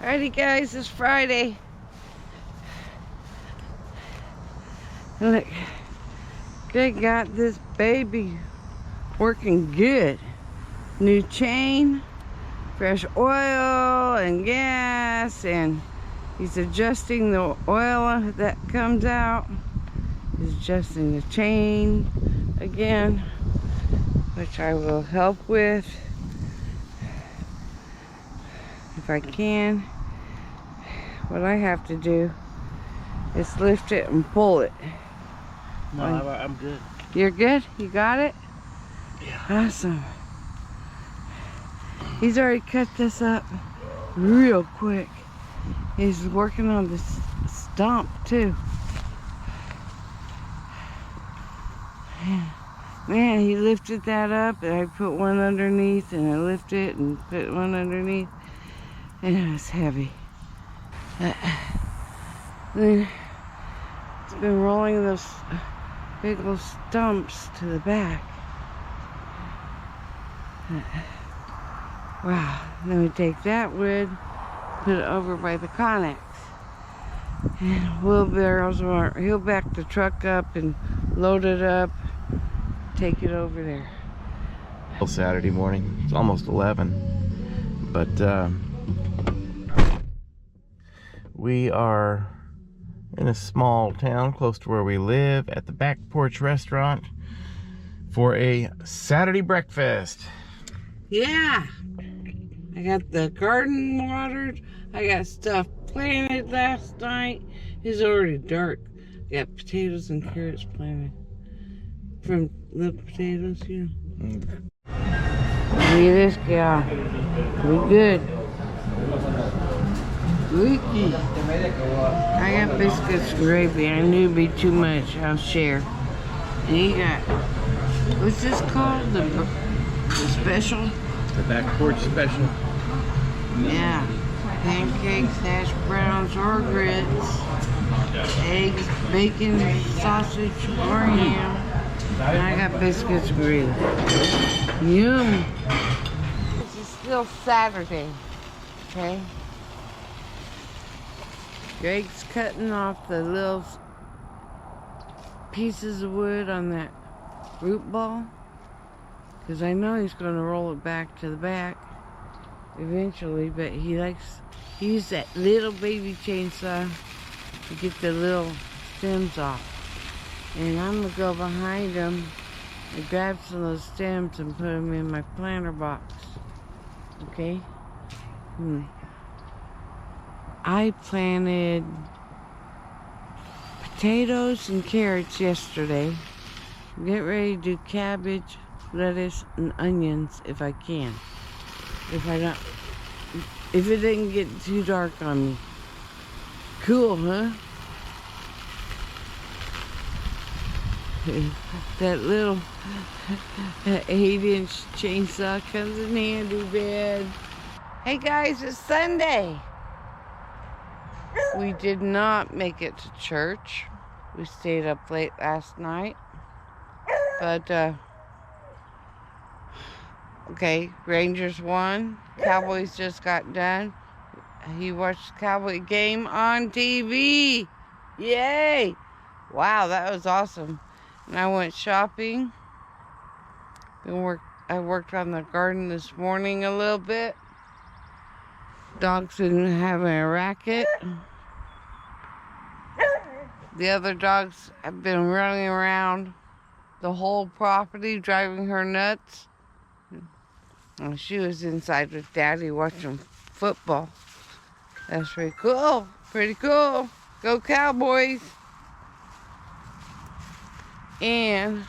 Alrighty guys, it's Friday. Look, Greg got this baby working good. New chain, fresh oil and gas, and he's adjusting the oil that comes out. He's adjusting the chain again, which I will help with if I can. What I have to do is lift it and pull it. No, I'm good. You're good? You got it? Yeah. Awesome. He's already cut this up real quick. He's working on this stump too. Man, he lifted that up and I put one underneath, and I lift it and put one underneath, and it was heavy. Then it's been rolling those big little stumps to the back. Wow. Then we take that wood, put it over by the Connex, and wheelbarrows. He'll back the truck up and load it up, take it over there. Saturday morning, it's almost 11, but we are in a small town close to where we live at the Back Porch Restaurant for a Saturday breakfast. Yeah, I got the garden watered. I got stuff planted last night. It's already dark. I got potatoes and carrots planted from little potatoes, you know. Look at this gal. We good. Leaky. I got biscuits and gravy. I knew it'd be too much. I'll share. And you got, what's this called? The special? The Back Porch Special. Yeah. Pancakes, hash browns, or grits, eggs, bacon, sausage, or ham. And I got biscuits and gravy. Yum. This is still Saturday, okay? Greg's cutting off the little pieces of wood on that root ball, because I know he's going to roll it back to the back eventually, but he used that little baby chainsaw to get the little stems off. And I'm going to go behind him and grab some of those stems and put them in my planter box. Okay? I planted potatoes and carrots yesterday. Get ready to do cabbage, lettuce, and onions if I can. If it didn't get too dark on me. Cool, huh? That little 8-inch chainsaw comes in handy, man. Hey guys, it's Sunday. We did not make it to church. We stayed up late last night. But, okay, Rangers won. Cowboys just got done. He watched the Cowboy game on TV. Yay! Wow, that was awesome. And I went shopping. I worked on the garden this morning a little bit. Dog's been having a racket. The other dogs have been running around the whole property, driving her nuts. And she was inside with Daddy watching football. That's pretty cool. Pretty cool. Go Cowboys. And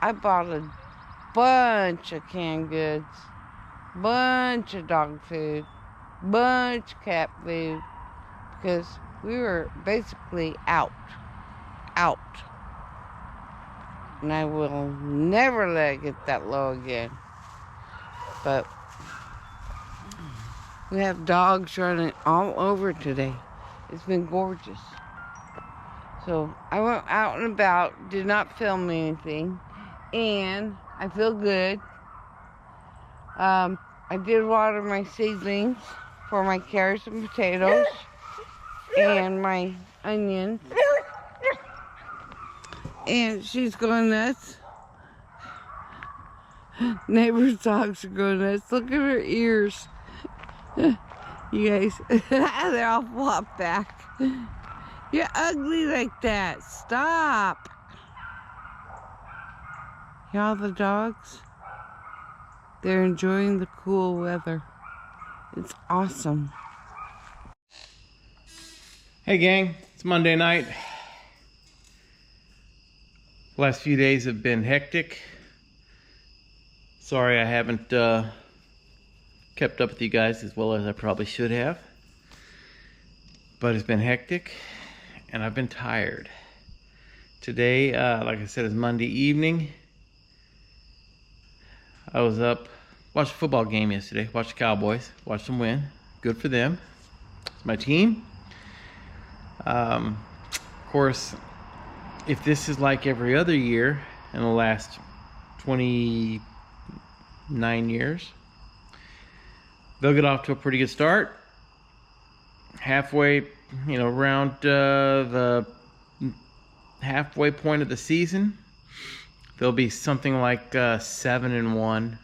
I bought a bunch of canned goods, bunch of dog food, bunch of cat food, because we were basically out. And I will never let it get that low again. But we have dogs running all over today. It's been gorgeous. So I went out and about, did not film anything, and I feel good. I did water my seedlings. for my carrots and potatoes and my onions. And she's going nuts. Neighbor's dogs are going nuts. Look at her ears. You guys, they're all flopped back. You're ugly like that. Stop. Y'all, the dogs, they're enjoying the cool weather. It's awesome. Hey gang, it's Monday night. Last few days have been hectic. Sorry I haven't kept up with you guys as well as I probably should have. But it's been hectic and I've been tired. Today, like I said, is Monday evening. I was up, watched a football game yesterday, watched the Cowboys, watched them win. Good for them. It's my team. Of course, if this is like every other year in the last 29 years, they'll get off to a pretty good start. Halfway, around the halfway point of the season, they'll be something like 7-1,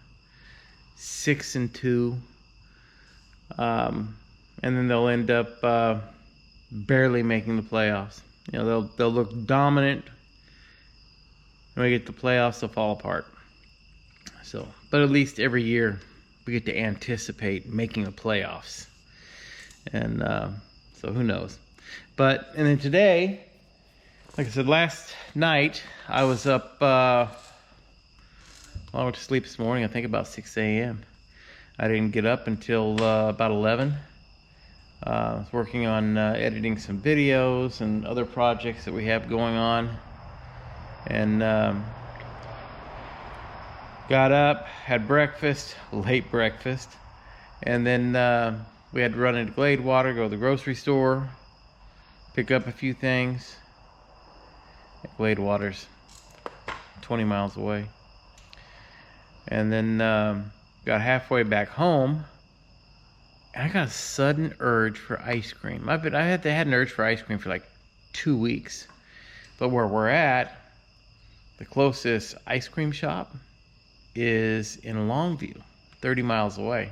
6-2, and then they'll end up barely making the playoffs. They'll look dominant. When we get to the playoffs, they'll fall apart. So, but at least every year we get to anticipate making the playoffs, and so who knows. And then today, like I said, last night I was up. I went to sleep this morning. I think about 6 a.m. I didn't get up until about 11. I was working on editing some videos and other projects that we have going on, and got up, had breakfast, late breakfast, and then we had to run into Gladewater, go to the grocery store, pick up a few things. Gladewater's 20 miles away. And then got halfway back home, and I got a sudden urge for ice cream. I had an urge for ice cream for like 2 weeks. But where we're at, the closest ice cream shop is in Longview, 30 miles away.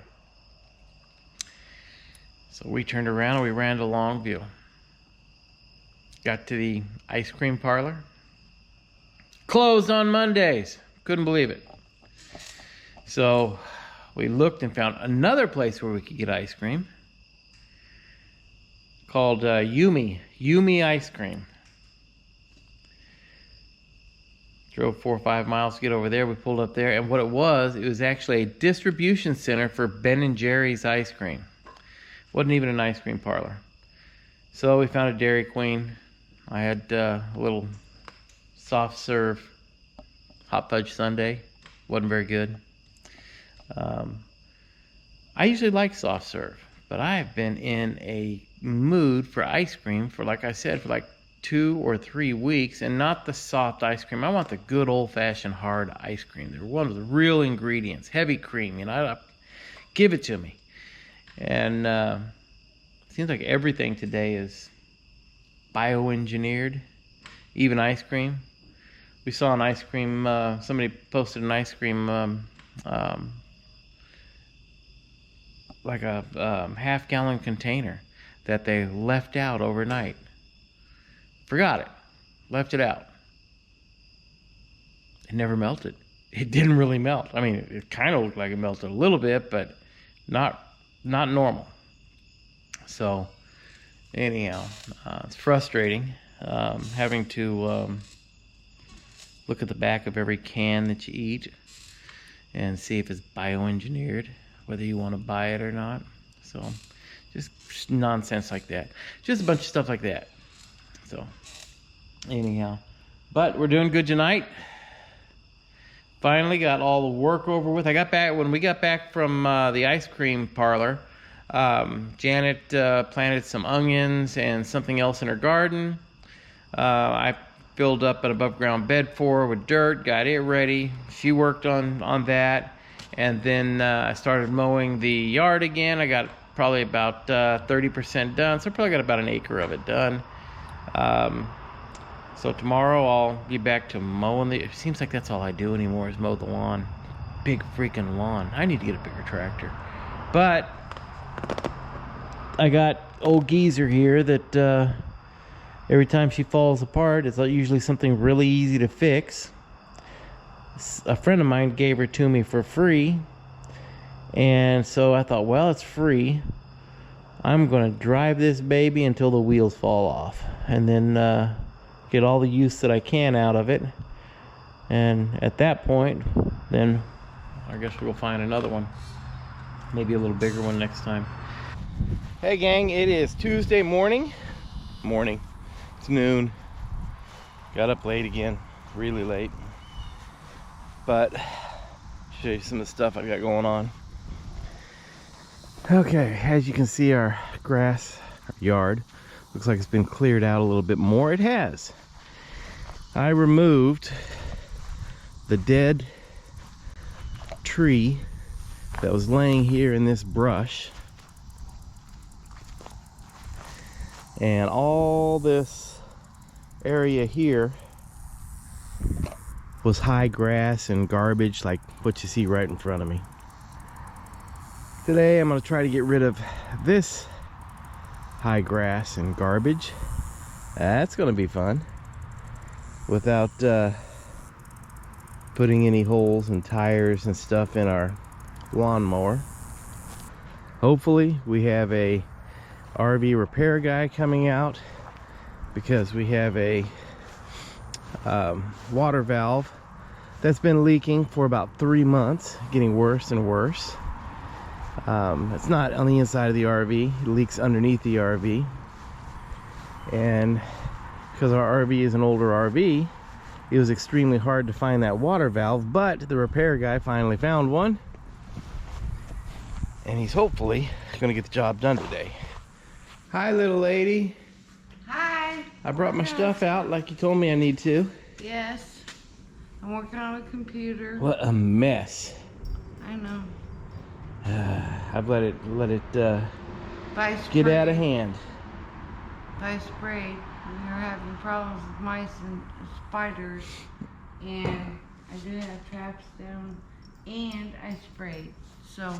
So we turned around and we ran to Longview. Got to the ice cream parlor. Closed on Mondays. Couldn't believe it. So we looked and found another place where we could get ice cream called Yumi Ice Cream. Drove 4 or 5 miles to get over there. We pulled up there, and what it was actually a distribution center for Ben & Jerry's ice cream. Wasn't even an ice cream parlor. So we found a Dairy Queen. I had a little soft serve hot fudge sundae. Wasn't very good. I usually like soft serve, but I've been in a mood for ice cream for, like I said, for like 2 or 3 weeks, and not the soft ice cream. I want the good old-fashioned hard ice cream. They're one of the real ingredients, heavy cream. Give it to me. And it seems like everything today is bioengineered, even ice cream. We saw an ice cream. Somebody posted an ice cream, like a half-gallon container that they left out overnight. Forgot it. Left it out. It never melted. It didn't really melt. I mean, it kind of looked like it melted a little bit, but not normal. So, anyhow, it's frustrating having to look at the back of every can that you eat and see if it's bioengineered, whether you want to buy it or not. So, just nonsense like that. Just a bunch of stuff like that. So, anyhow, but we're doing good tonight. Finally got all the work over with. When we got back from the ice cream parlor, Janet planted some onions and something else in her garden. I filled up an above ground bed for her with dirt, got it ready. She worked on that, and then I started mowing the yard again. I got probably about 30% done. So I probably got about an acre of it done. So tomorrow I'll be back to mowing the... It seems like that's all I do anymore is mow the lawn. Big freaking lawn. I need to get a bigger tractor. But I got old Geezer here that every time she falls apart, it's usually something really easy to fix. A friend of mine gave her to me for free. And so I thought, well, it's free. I'm going to drive this baby until the wheels fall off. And then get all the use that I can out of it. And at that point, then I guess we'll find another one. Maybe a little bigger one next time. Hey gang, it is Tuesday morning. It's noon. Got up late again, really late. But show you some of the stuff I've got going on. Okay, as you can see, our grass yard looks like it's been cleared out a little bit more. It has. I removed the dead tree that was laying here in this brush, and all this area here was high grass and garbage like what you see right in front of me. Today I'm going to try to get rid of this high grass and garbage. That's going to be fun without putting any holes and tires and stuff in our lawnmower. Hopefully we have a RV repair guy coming out because we have a water valve that's been leaking for about 3 months, getting worse and worse. It's not on the inside of the RV, it leaks underneath the RV. And because our RV is an older RV, it was extremely hard to find that water valve, but the repair guy finally found one. And he's hopefully going to get the job done today. Hi, little lady. Hi. I brought my stuff out like you told me I need to. Yes. I'm working on a computer. What a mess. I know. I've let it By get out of spray. hand. I sprayed. We were having problems with mice and spiders, and I did have traps down, and I sprayed. So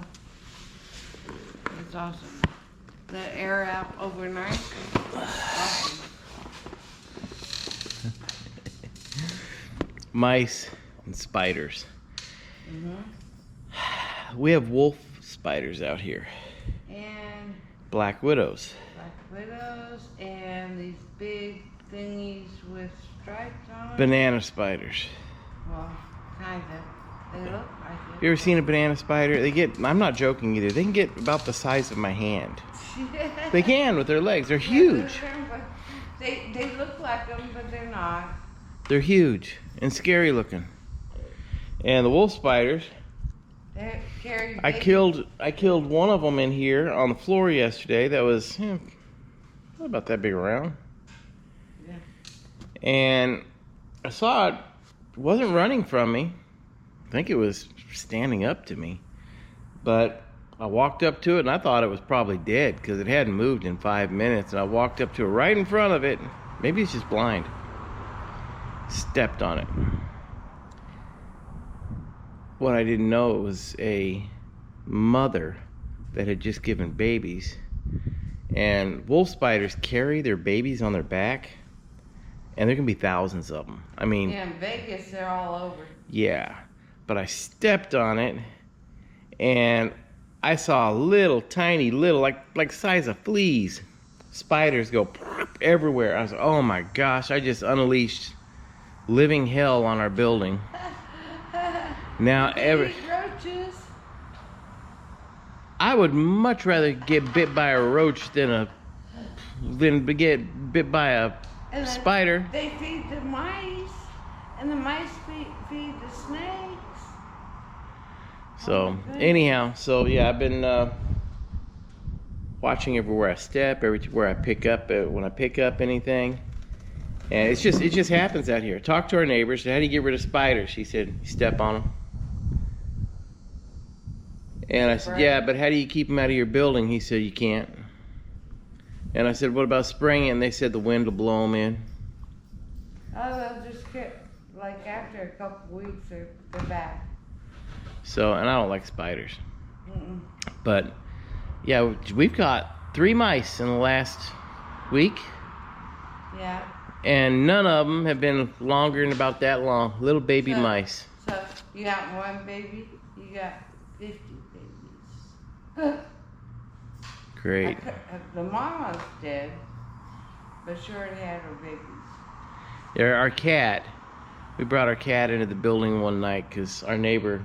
it's awesome. The air out overnight. Awesome. Mice and spiders. Mm-hmm. We have wolf spiders out here. And Black widows. black widows, and these big thingies with stripes on them. Banana spiders. Well, kinda. They look like it. You ever seen a banana spider? They get, I'm not joking either, they can get about the size of my hand. They can with their legs. They're huge. They look like them, but they're not. They're huge and scary looking. And the wolf spiders, They're carry I killed one of them in here on the floor yesterday. That was not about that big around. Yeah. And I saw it wasn't running from me. I think it was standing up to me. But I walked up to it and I thought it was probably dead because it hadn't moved in 5 minutes. And I walked up to it right in front of it. Maybe it's just blind. Stepped on it. What I didn't know, it was a mother that had just given babies. And wolf spiders carry their babies on their back, and there can be thousands of them. I mean, Yeah, in Vegas, they're all over. yeah. But I stepped on it, and I saw little, tiny, little, like size of fleas, spiders go everywhere. I was like, oh my gosh, I just unleashed living hell on our building. Now These roaches. I would much rather get bit by a roach than get bit by a And then spider. They feed the mice, and the mice feed the snakes. So anyhow, so yeah, I've been watching everywhere I step, everywhere I pick up, when I pick up anything. And it just happens out here. Talk to our neighbors. How do you get rid of spiders? She said, you step on them. And I said, yeah, but how do you keep them out of your building? He said, you can't. And I said, what about spraying it? And they said the wind will blow them in. Oh, they'll just get, like after a couple weeks, they're back. So, and I don't like spiders. Mm-mm. But, yeah, we've got 3 mice in the last week. Yeah. And none of them have been longer than about that long. Little baby mice. So, you got 1 baby, you got 50 babies. Great. The mama's dead, but she already had her babies. Yeah, our cat, we brought our cat into the building one night because our neighbor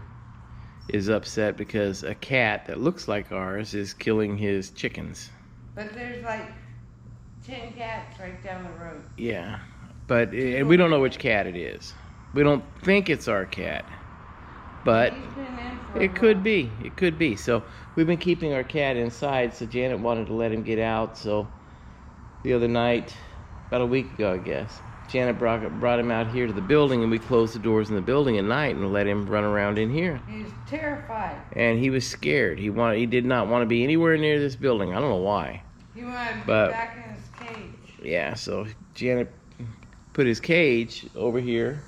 is upset because a cat that looks like ours is killing his chickens. But there's like 10 cats right down the road. Yeah, but and we don't know which cat it is. We don't think it's our cat, but He's been in for it could be. It could be. So we've been keeping our cat inside. So Janet wanted to let him get out. So the other night, about a week ago, I guess, Janet brought him out here to the building, and we closed the doors in the building at night and let him run around in here. He's terrified. And he was scared. He did not want to be anywhere near this building. I don't know why. He wanted to be But- back in his cage. Yeah, so Janet put his cage over here,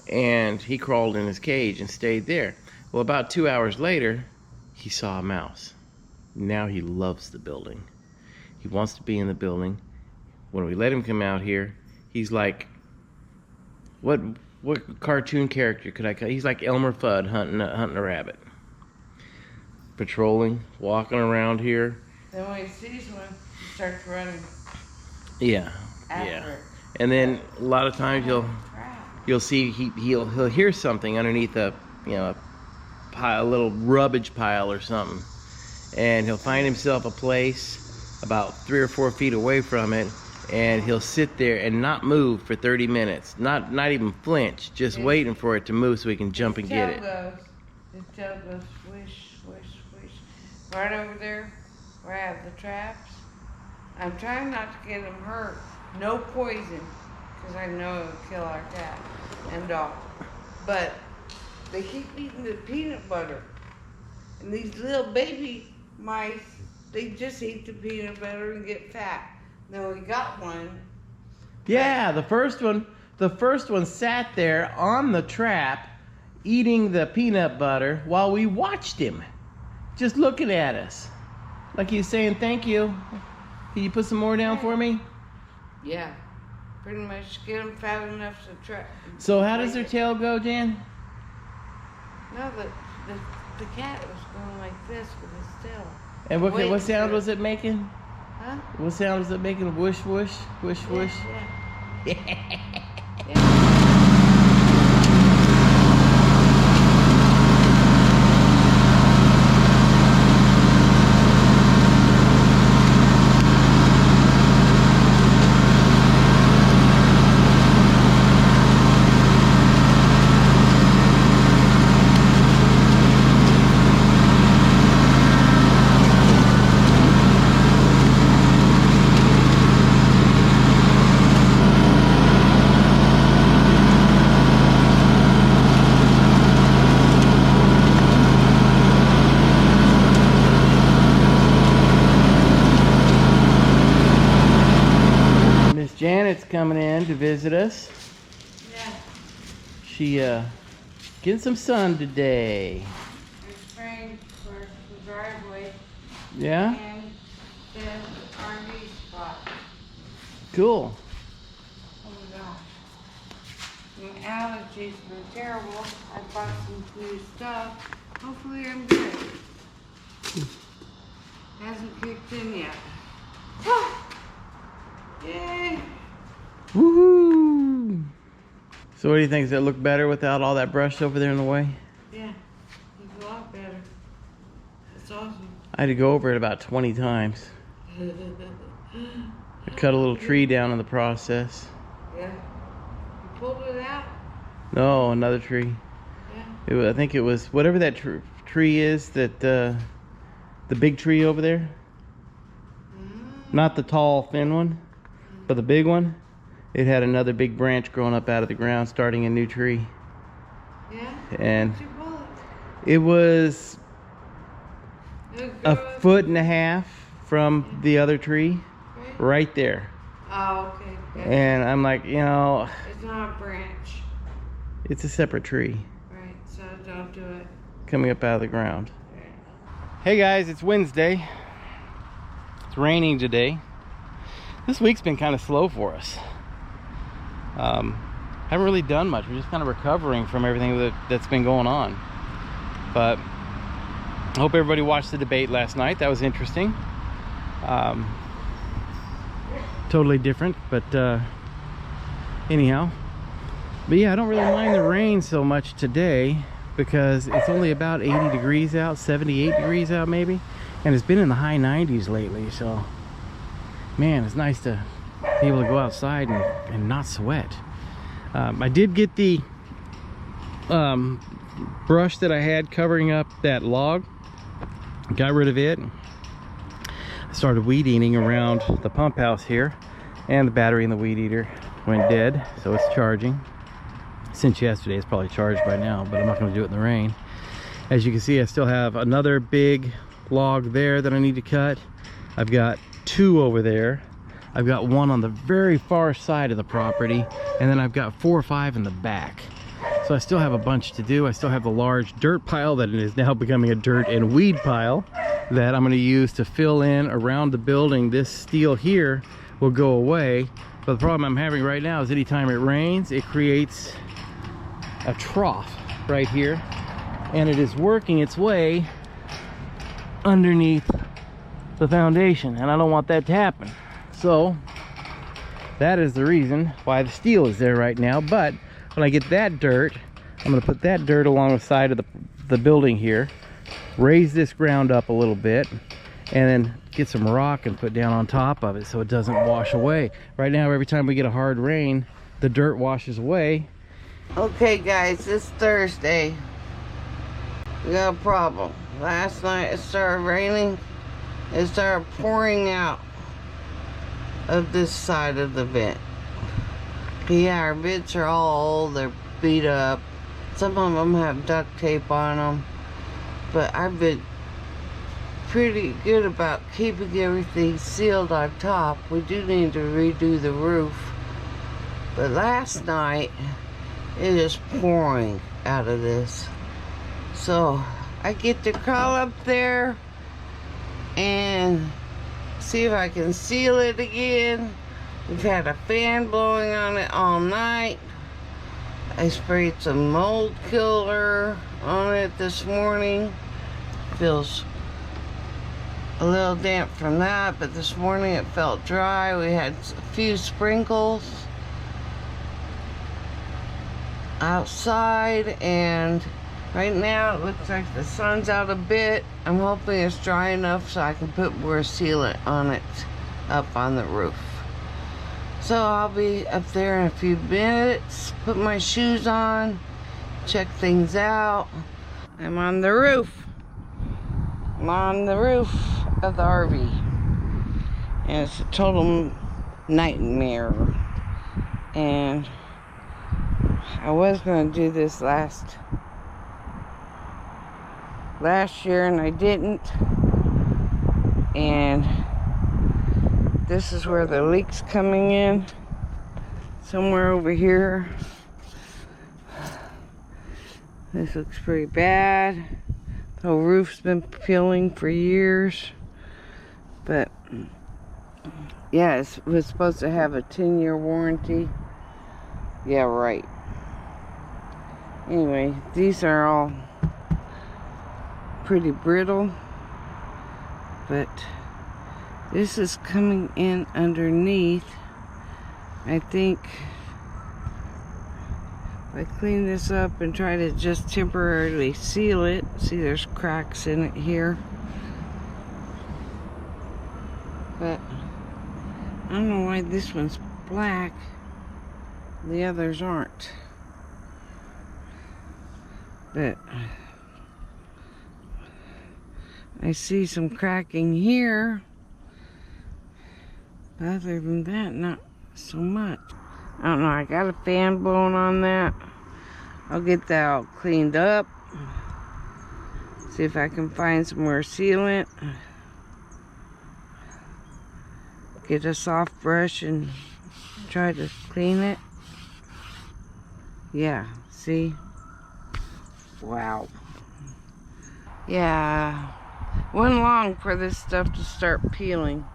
and he crawled in his cage and stayed there. Well, about 2 hours later, he saw a mouse. Now he loves the building. He wants to be in the building. When we let him come out here, he's like, what cartoon character could I call? He's like Elmer Fudd hunting a rabbit. Patrolling, walking around here. Then when he sees one, he starts running Yeah, after yeah. it. And then a lot of times you'll see he'll hear something underneath a pile, a little rubbish pile or something, and he'll find himself a place about 3 or 4 feet away from it, and he'll sit there and not move for 30 minutes, not even flinch, just waiting for it to move so he can jump and get it. His tail goes swish, swish, swish. Right over there where I have the traps. I'm trying not to get him hurt. No poison, because I know it'll kill our cat and dog. But they keep eating the peanut butter. And these little baby mice, they just eat the peanut butter and get fat. Then we got one. Yeah, the first one sat there on the trap eating the peanut butter while we watched him, just looking at us like he was saying, thank you. Can you put some more down for me? Yeah, pretty much get them fat enough to try. So how does their tail go, Jan? No, the cat was going like this with his tail. And what sound was it making? Huh? What sound was it making? Whoosh, whoosh, whoosh, whoosh. Yeah. Janet's coming in to visit us. Yeah. She getting some sun today. We're spraying for the driveway Yeah? and the RV spot. Cool. Oh my gosh. My allergies were terrible. I bought some new stuff. Hopefully I'm good. Hasn't kicked in yet. Yay! Woohoo! So what do you think? Does it look better without all that brush over there in the way? Yeah, it's a lot better. It's awesome. I had to go over it about 20 times. I cut a little tree down in the process. Yeah. You pulled it out? No, another tree. Yeah. I think it was whatever that tree is, that the big tree over there. Not the tall, thin one, but the big one. It had another big branch growing up out of the ground, starting a new tree. Yeah? And What'd you pull it? it was a foot and a half from the other tree, right there. Oh, okay. Gotcha. And I'm like, you know, It's not a branch. it's a separate tree. Right, so don't do it. Coming up out of the ground. Hey guys, it's Wednesday. It's raining today. This week's been kind of slow for us. Haven't really done much. We're just kind of recovering from everything that's been going on. But I hope everybody watched the debate last night. That was interesting. Totally different, but anyhow. But yeah, I don't really mind the rain so much today because it's only about 80 degrees out, 78 degrees out maybe. And it's been in the high 90s lately, so man, it's nice to be able to go outside and not sweat. I did get the brush that I had covering up that log. Got rid of it. I started weed eating around the pump house here, and the battery in the weed eater went dead, so it's charging. Since yesterday, it's probably charged by now, but I'm not going to do it in the rain. As you can see, I still have another big log there that I need to cut. I've got two over there. I've got one on the very far side of the property, and then I've got 4 or 5 in the back. So I still have a bunch to do. I still have the large dirt pile that is now becoming a dirt and weed pile that I'm going to use to fill in around the building. This steel here will go away, but the problem I'm having right now is anytime it rains, it creates a trough right here, and it is working its way underneath the foundation, and I don't want that to happen. So that is the reason why the steel is there right now. But when I get that dirt, I'm going to put that dirt along the side of the building here, raise this ground up a little bit, and then get some rock and put down on top of it so it doesn't wash away. Right now, every time we get a hard rain, the dirt washes away. Okay guys, it's Thursday. We got a problem. Last night it started raining. It started pouring out of this side of the vent. Yeah, our vents are all old. They're beat up. Some of them have duct tape on them. But I've been pretty good about keeping everything sealed on top. We do need to redo the roof. But last night, it is pouring out of this. So I get to crawl up there and see if I can seal it again. We've had a fan blowing on it all night. I sprayed some mold killer on it this morning. Feels a little damp from that, but this morning it felt dry. We had a few sprinkles outside, and right now it looks like the sun's out a bit. I'm hoping it's dry enough so I can put more sealant on it up on the roof. So I'll be up there in a few minutes, put my shoes on, check things out. I'm on the roof. I'm on the roof of the RV. And it's a total nightmare. And I was going to do this last year and I didn't. And this is where the leak's coming in. Somewhere over here. This looks pretty bad. The whole roof's been peeling for years. But yeah, it was supposed to have a 10-year warranty. Yeah, right. Anyway, these are all pretty brittle, but this is coming in underneath. I think if I clean this up and try to just temporarily seal it, see there's cracks in it here, but I don't know why this one's black, the others aren't. But I see some cracking here. But other than that, not so much. I don't know, I got a fan blowing on that. I'll get that all cleaned up. See if I can find some more sealant. Get a soft brush and try to clean it. Yeah, see? Wow. Yeah. Wasn't long for this stuff to start peeling.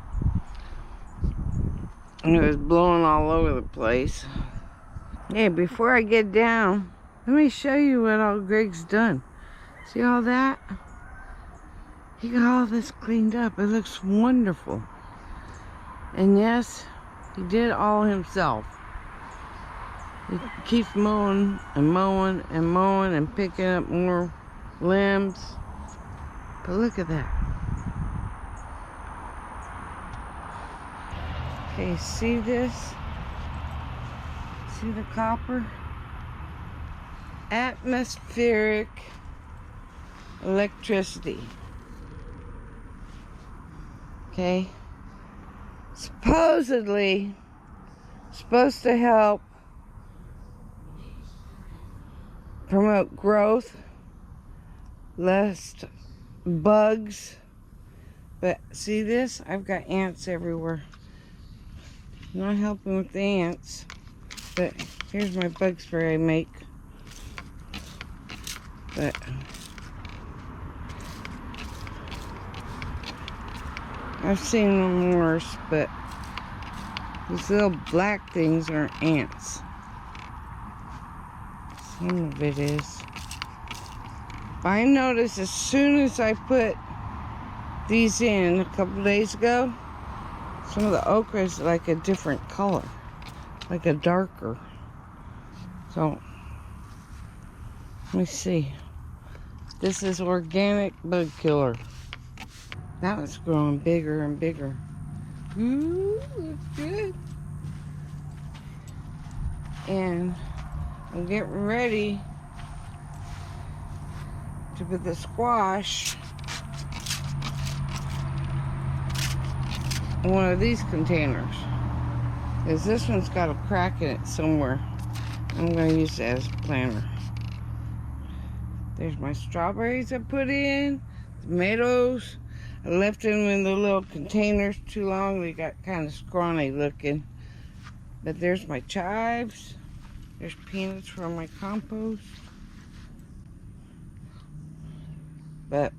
And it was blowing all over the place. Hey, before I get down, let me show you what all Greg's done. See all that? He got all this cleaned up. It looks wonderful. And yes, he did all himself. He keeps mowing and mowing and mowing and picking up more limbs. But look at that. Okay, see this? See the copper? Atmospheric electricity. Okay? Supposedly supposed to help promote growth, less bugs. But see this? I've got ants everywhere. Not helping with the ants. But here's my bug spray I make. But I've seen them worse, but these little black things aren't ants. Some of it is. But I noticed as soon as I put these in a couple days ago, some of the okra is like a different color, like a darker. So, let me see. This is organic bug killer. Now it's growing bigger and bigger. Ooh, looks good. And I'm getting ready to put the squash in one of these containers. Because this one's got a crack in it somewhere. I'm going to use it as a planter. There's my strawberries I put in. Tomatoes. I left them in the little containers too long. They got kind of scrawny looking. But there's my chives. There's peanuts from my compost. But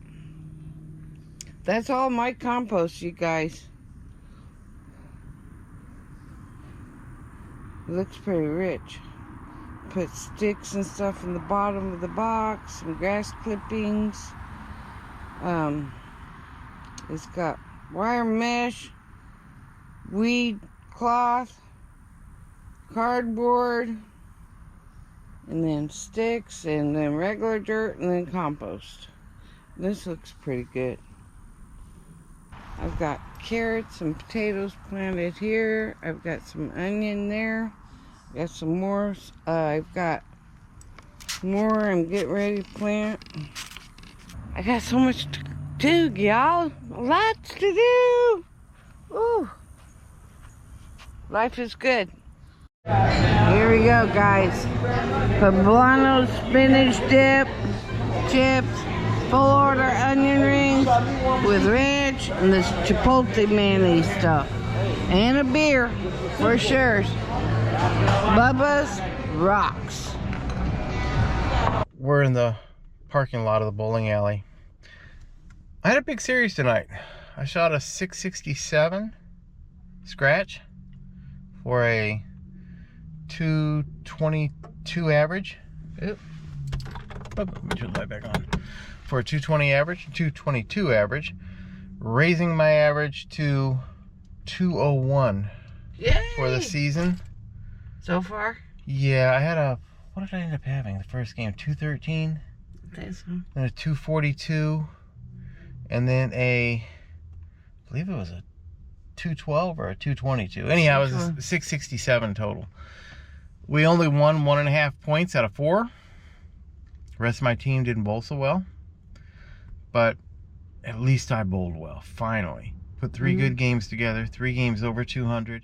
that's all my compost, you guys. It looks pretty rich. Put sticks and stuff in the bottom of the box, some grass clippings. It's got wire mesh, weed cloth, cardboard, and then sticks, and then regular dirt, and then compost. This looks pretty good. I've got carrots and potatoes planted here. I've got some onion there. Got some more. I've got more I'm getting ready to plant. I got so much to do, y'all. Lots to do. Ooh. Life is good. Here we go, guys. Poblano spinach dip, chips, full order onion rings with ranch and this chipotle mayonnaise stuff. And a beer, for sure. Bubba's Rocks. We're in the parking lot of the bowling alley. I had a big series tonight. I shot a 667 scratch for a 222 average. Oop. Let me turn the light back on. For a 220 average, 222 average, raising my average to 201 Yay! For the season. So far? Yeah, I had a, what did I end up having the first game? 213, That's then a 242, and then a, I believe it was a 212 or a 222. Anyhow, it was a 667 total. We only won 1.5 points out of 4. The rest of my team didn't bowl so well, but at least I bowled well, finally. Put 3 good games together, 3 games over 200.